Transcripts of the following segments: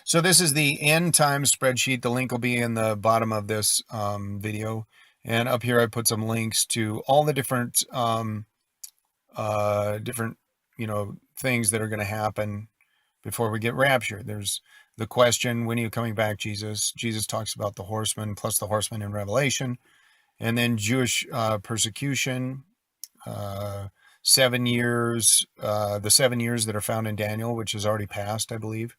So this is the end Times spreadsheet. The link will be in the bottom of this video. And up here I put some links to all the different things that are going to happen before we get raptured. There's the question, when are you coming back, Jesus? Jesus talks about the horsemen plus the horsemen in Revelation. And then Jewish persecution, 7 years, the 7 years that are found in Daniel, which has already passed, I believe,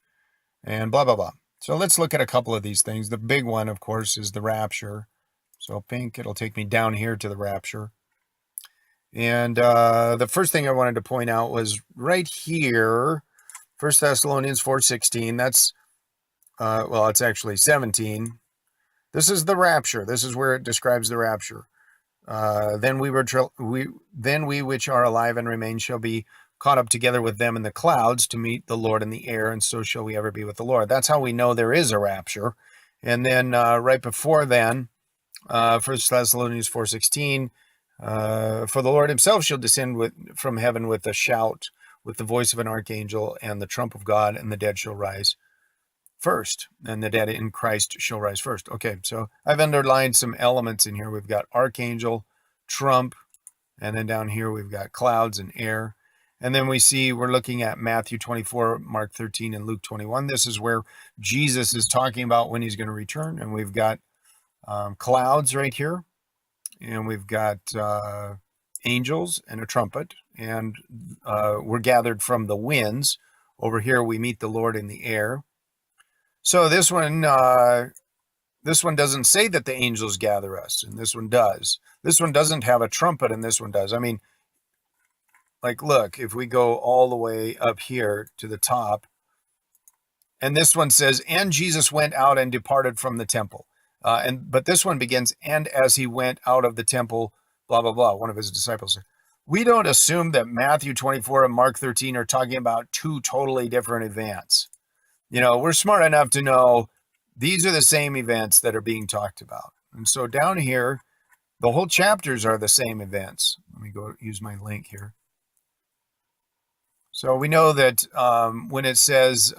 and blah, blah, blah. So let's look at a couple of these things. The big one, of course, is the rapture. So pink, it'll take me down here to the rapture. And the first thing I wanted to point out was right here, 1 Thessalonians 4:16. That's, it's actually 17. This is the rapture. This is where it describes the rapture. Then we which are alive and remain shall be caught up together with them in the clouds to meet the Lord in the air, and so shall we ever be with the Lord. That's how we know there is a rapture. And then right before then, 1 Thessalonians 4:16, for the Lord himself shall descend from heaven with a shout, with the voice of an archangel, and the trump of God, and the dead shall rise first, and the dead in Christ shall rise first. Okay, so I've underlined some elements in here. We've got archangel, trump, and then down here we've got clouds and air. And then we're looking at Matthew 24, Mark 13, and Luke 21. This is where Jesus is talking about when he's going to return. And we've got clouds right here. And we've got angels and a trumpet. And we're gathered from the winds. Over here we meet the Lord in the air. So this one doesn't say that the angels gather us, and this one does. This one doesn't have a trumpet, and this one does. I mean, like, look, if we go all the way up here to the top, and this one says, and Jesus went out and departed from the temple. But this one begins, and as he went out of the temple, blah, blah, blah, one of his disciples. We don't assume that Matthew 24 and Mark 13 are talking about two totally different events. You know, we're smart enough to know these are the same events that are being talked about. And so down here, the whole chapters are the same events. Let me go use my link here. So we know that when it says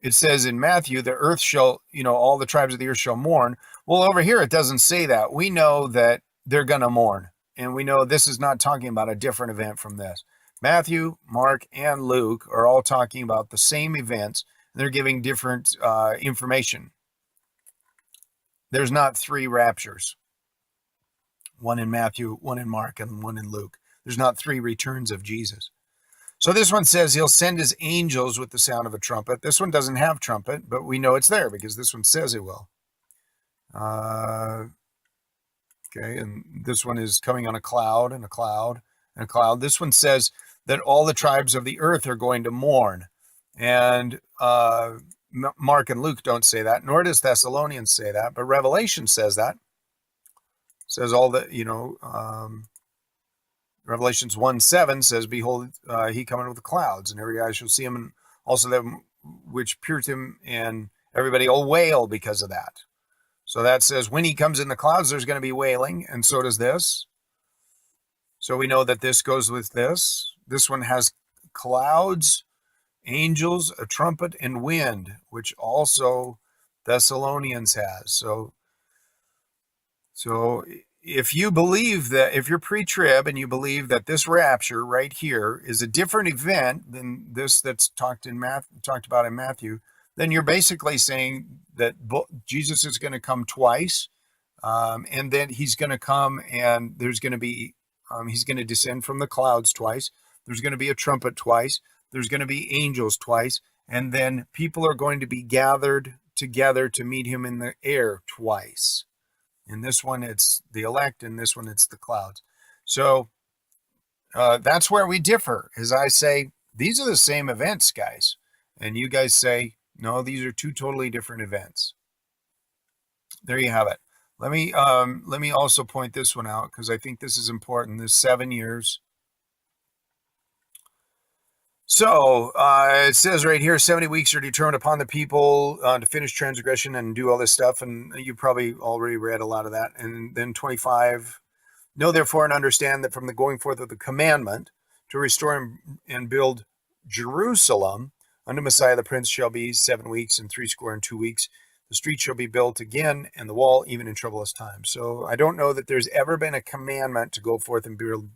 in Matthew, the earth shall, all the tribes of the earth shall mourn. Well, over here, it doesn't say that. We know that they're going to mourn. And we know this is not talking about a different event from this. Matthew, Mark, and Luke are all talking about the same events. And they're giving different information. There's not three raptures. One in Matthew, one in Mark, and one in Luke. There's not three returns of Jesus. So this one says he'll send his angels with the sound of a trumpet. This one doesn't have trumpet, but we know it's there because this one says it will. Okay, and this one is coming on a cloud and a cloud and a cloud. This one says that all the tribes of the earth are going to mourn. And Mark and Luke don't say that, nor does Thessalonians say that, but Revelation says that. It says all that, Revelations 1:7 says, behold, he coming with the clouds, and every eye shall see him, and also them which pierced him, and everybody will wail because of that. So that says when he comes in the clouds, there's going to be wailing, and so does this. So we know that this goes with this. This one has clouds, angels, a trumpet, and wind, which also Thessalonians has. So if you believe that, if you're pre-trib and you believe that this rapture right here is a different event than this that's talked about in Matthew, then you're basically saying that Jesus is going to come twice, and then he's going to come and there's going to be, he's going to descend from the clouds twice. There's going to be a trumpet twice. There's going to be angels twice. And then people are going to be gathered together to meet him in the air twice. In this one, it's the elect. In this one, it's the clouds. So that's where we differ, is I say, these are the same events, guys. And you guys say, no, these are two totally different events. There you have it. Let me also point this one out because I think this is important. This 7 years. So it says right here, 70 weeks are determined upon the people to finish transgression and do all this stuff. And you probably already read a lot of that. And then 25, know therefore and understand that from the going forth of the commandment to restore and build Jerusalem Unto Messiah the Prince shall be 7 weeks and 62 weeks. The street shall be built again, and the wall even in troublous times. So I don't know that there's ever been a commandment to go forth and build,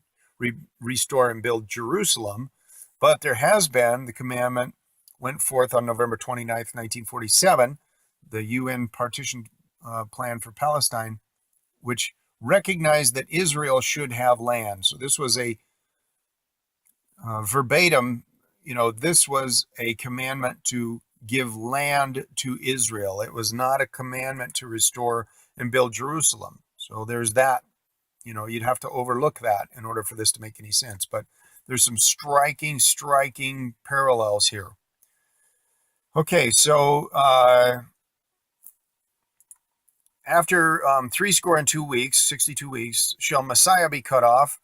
restore and build Jerusalem, but there has been the commandment went forth on November 29th, 1947, the UN partition plan for Palestine, which recognized that Israel should have land. So this was a verbatim, this was a commandment to give land to Israel. It was not a commandment to restore and build Jerusalem. So there's that, you'd have to overlook that in order for this to make any sense. But there's some striking parallels here. Okay, so after 62 weeks, 62 weeks, shall Messiah be cut off,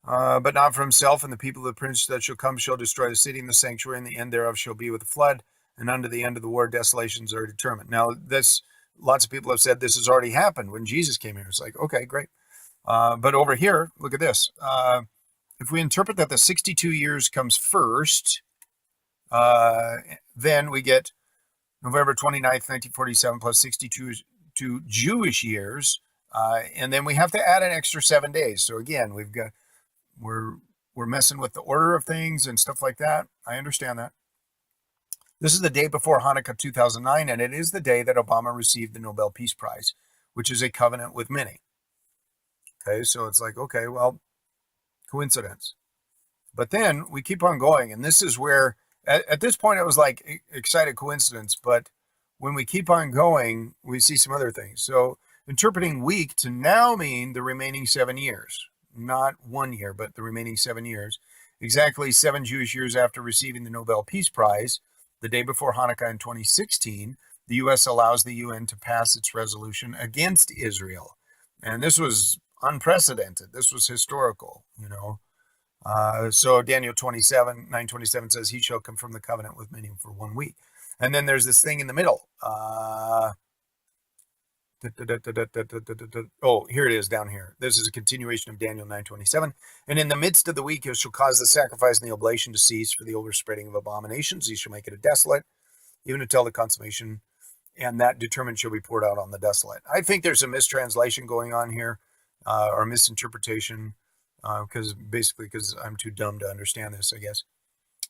but not for himself, and the people of the prince that shall come shall destroy the city and the sanctuary, and the end thereof shall be with the flood, and unto the end of the war desolations are determined. Now, lots of people have said this has already happened when Jesus came here. It's like, okay, great. But over here, look at this. If we interpret that the 62 years comes first, then we get November 29th, 1947 plus 62 Jewish years, and then we have to add an extra 7 days. So again, we're messing with the order of things and stuff like that. I understand that. This is the day before Hanukkah 2009, and it is the day that Obama received the Nobel Peace Prize, which is a covenant with many. Okay, so it's like, okay, well, coincidence. But then we keep on going, and this is where, at this point, it was like excited coincidence, but when we keep on going, we see some other things. So interpreting week to now mean the remaining 7 years, not 1 year, but the remaining 7 years. Exactly 7 Jewish years after receiving the Nobel Peace Prize, the day before Hanukkah in 2016, the U.S. allows the UN to pass its resolution against Israel. And this was unprecedented. This was historical, So Daniel 9:27 says, he shall come from the covenant with many for 1 week. And then there's this thing in the middle. Oh, here it is down here. This is a continuation of Daniel 9:27. And in the midst of the week, he shall cause the sacrifice and the oblation to cease for the overspreading of abominations. He shall make it a desolate, even until the consummation, and that determined shall be poured out on the desolate. I think there's a mistranslation going on here, or misinterpretation, because I'm too dumb to understand this, I guess.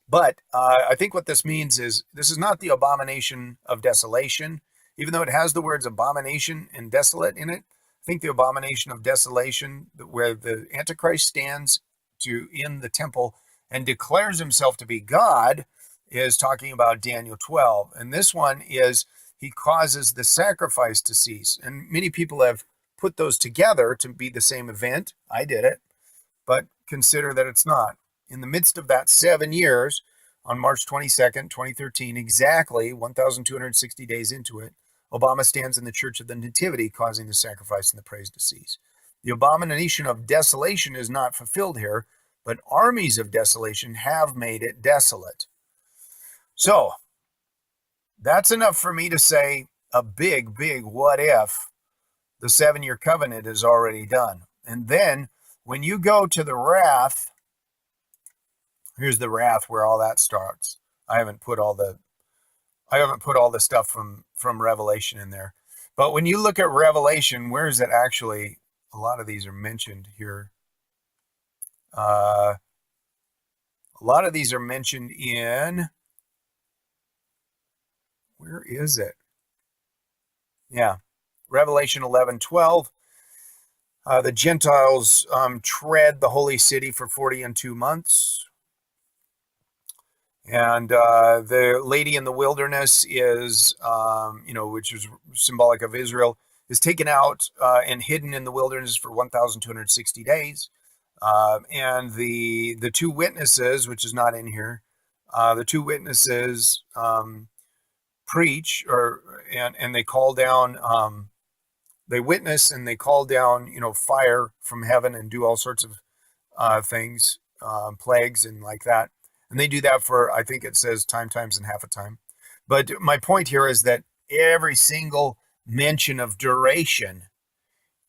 But I think what this means is this is not the abomination of desolation, even though it has the words abomination and desolate in it. I think the abomination of desolation, where the Antichrist stands in the temple and declares himself to be God, is talking about Daniel 12. And this one is he causes the sacrifice to cease. And many people have put those together to be the same event. I did it, but consider that it's not. In the midst of that 7 years, on March 22nd, 2013, exactly 1,260 days into it, Obama stands in the Church of the Nativity, causing the sacrifice and the praise to cease. The abomination of desolation is not fulfilled here, but armies of desolation have made it desolate. So, that's enough for me to say a big what if the 7-year covenant is already done. And then when you go to the wrath, here's the wrath where all that starts. I haven't put all the stuff from Revelation in there. But when you look at Revelation, where is it actually? A lot of these are mentioned here. A lot of these are mentioned in, where is it? Yeah, Revelation 11:12. The Gentiles tread the holy city for 42 months. And the lady in the wilderness is, which is symbolic of Israel, is taken out and hidden in the wilderness for 1,260 days. And the two witnesses, which is not in here, the two witnesses preach and they call down, they witness and they call down, fire from heaven and do all sorts of things, plagues and like that. And they do that for, I think it says times, and half a time. But my point here is that every single mention of duration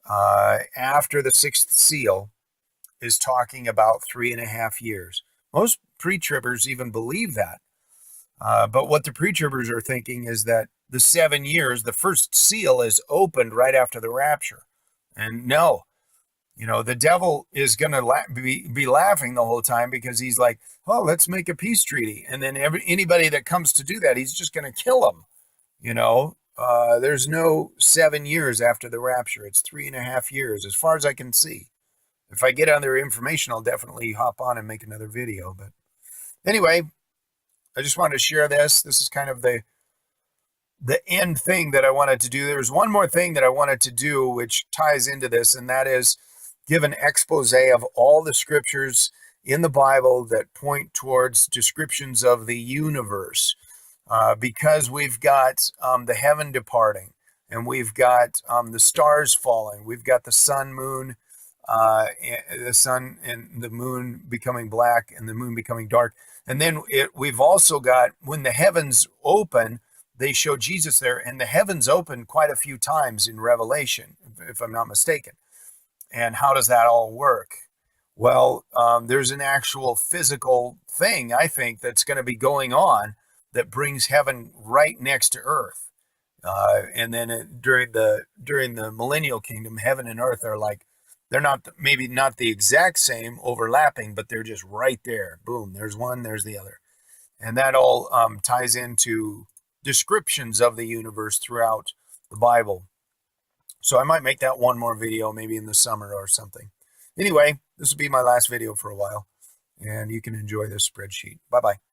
after the sixth seal is talking about 3.5 years. Most pre-tribbers even believe that. But what the preachers are thinking is that the 7 years, the first seal is opened right after the rapture. And no, the devil is going to be laughing the whole time because he's like, oh, let's make a peace treaty. And then anybody that comes to do that, he's just going to kill them. There's no 7 years after the rapture. It's 3.5 years, as far as I can see. If I get other information, I'll definitely hop on and make another video. But anyway, I just wanted to share this. This is kind of the end thing that I wanted to do. There's one more thing that I wanted to do, which ties into this, and that is give an expose of all the scriptures in the Bible that point towards descriptions of the universe. Because we've got the heaven departing, and we've got the stars falling, we've got the sun, moon, the sun and the moon becoming black, and the moon becoming dark. And then we've also got when the heavens open, they show Jesus there, and the heavens open quite a few times in Revelation, if I'm not mistaken. And how does that all work? Well, there's an actual physical thing, I think, that's going to be going on that brings heaven right next to earth. And then during the millennial kingdom, heaven and earth are like, they're not, maybe not the exact same overlapping, but they're just right there. Boom, there's one, there's the other. And that all ties into descriptions of the universe throughout the Bible. So I might make that one more video maybe in the summer or something. Anyway, this will be my last video for a while, and you can enjoy this spreadsheet. Bye-bye.